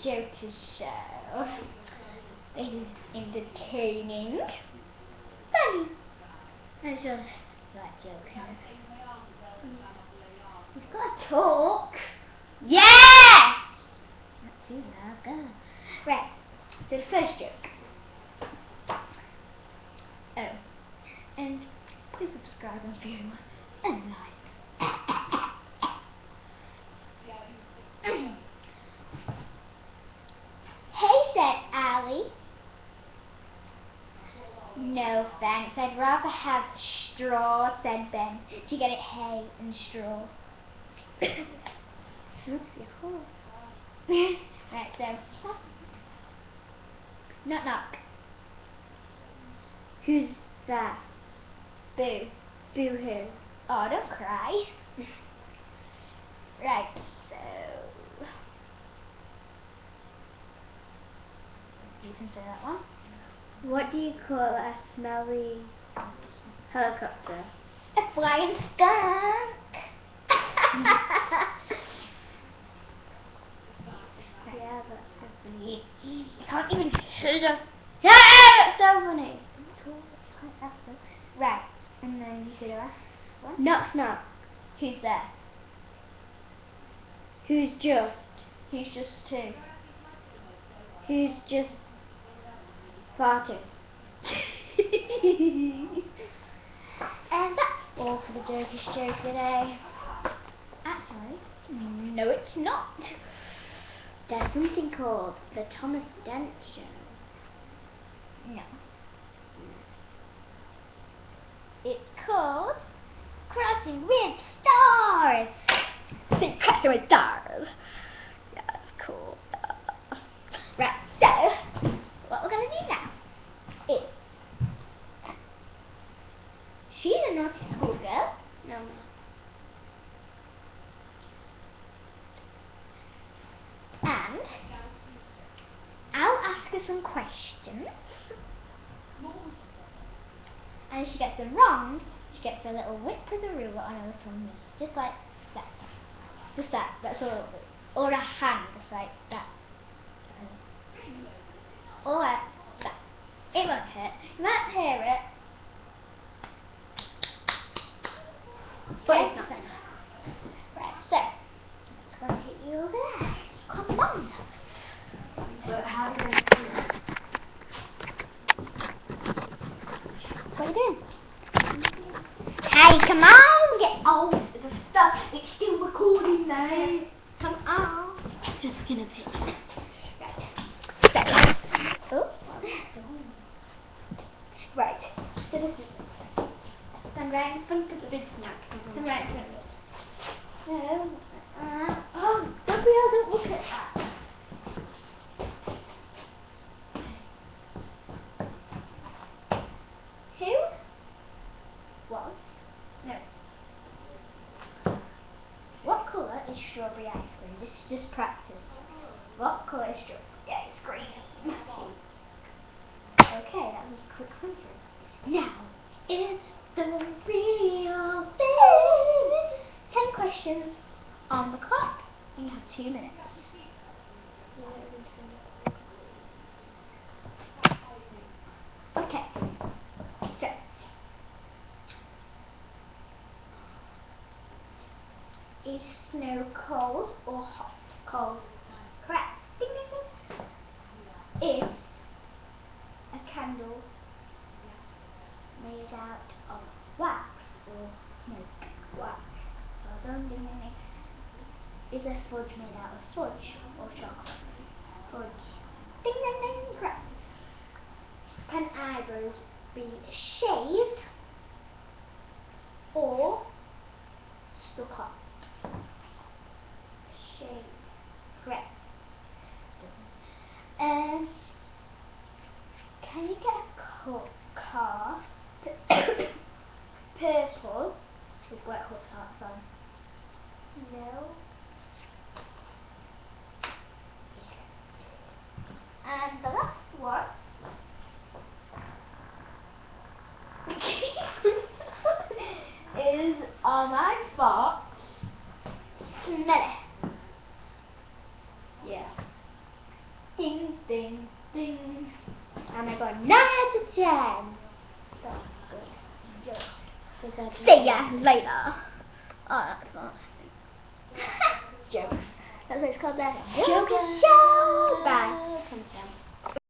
Joker's show is entertaining, funny. I just like joking. We've got to talk. Yeah! Not too loud, go. Right, so the first joke. Oh, and please subscribe and view and like. Hey, said Allie. No thanks, I'd rather have straw, said Ben. Do you get it? Hay and straw. Oops, your horse. Right, so. Knock knock. Who's that? Boo. Boo hoo. Oh, don't cry. Right, so. You can say that one. What do you call a smelly helicopter? A flying skunk. Yeah, that's funny. I can't even hear them. Yeah, that's so funny. Right, and then you say the last one. Knock knock. Who's there? Who's just? Who's just two? Who's just farting? And that's all for the Joker's joke today. Actually, no it's not. There's something called the Thomas Dent Show. No. It's called Crossing with Stars. Crossing with Stars. Yeah, that's cool. Right, so what we're gonna do now is she's a naughty schoolgirl. No. And I'll ask her some questions. And if she gets them wrong, she gets a little whip with a ruler on her little knee. Just like that. Just that. That's all. Or a hand, just like that. Or like that. It won't hurt. You might hear it. But it's not. Right, so it's going to hit you over there. Come on. But how do I do it? What are you doing? Hey, come on, get off the stuff. It's still recording now. Come on. Just get a picture. Right. So, right. So this is stand right in front of the big snack. Stand right in front of it. No. Oh, Gabrielle, don't look at that. Who? Was? No. What colour is strawberry ice cream? This is just practice. What colour is strawberry ice cream? Okay, that was a quick run through. Now, it's the real thing. 10 questions on the clock. You have 2 minutes. Okay. So, is snow cold or hot? Cold. Correct. Ding, ding, ding. Is a candle made out of wax or smoke? Wax. Well done, ding, ding, ding. Is a fudge made out of fudge or chocolate? Fudge. Ding, ding, ding. Correct. Can eyebrows be shaved or stuck on? Shaved. Correct. Can you get a car purple with Wet Hot Hearts on? No. And the last one is on my box smelly. Yeah. Ding, ding, ding. And I got 9 out of 10. That's good. See ya later. Oh, that's not. Jokes. That's what it's called, the Joker Show. Bye.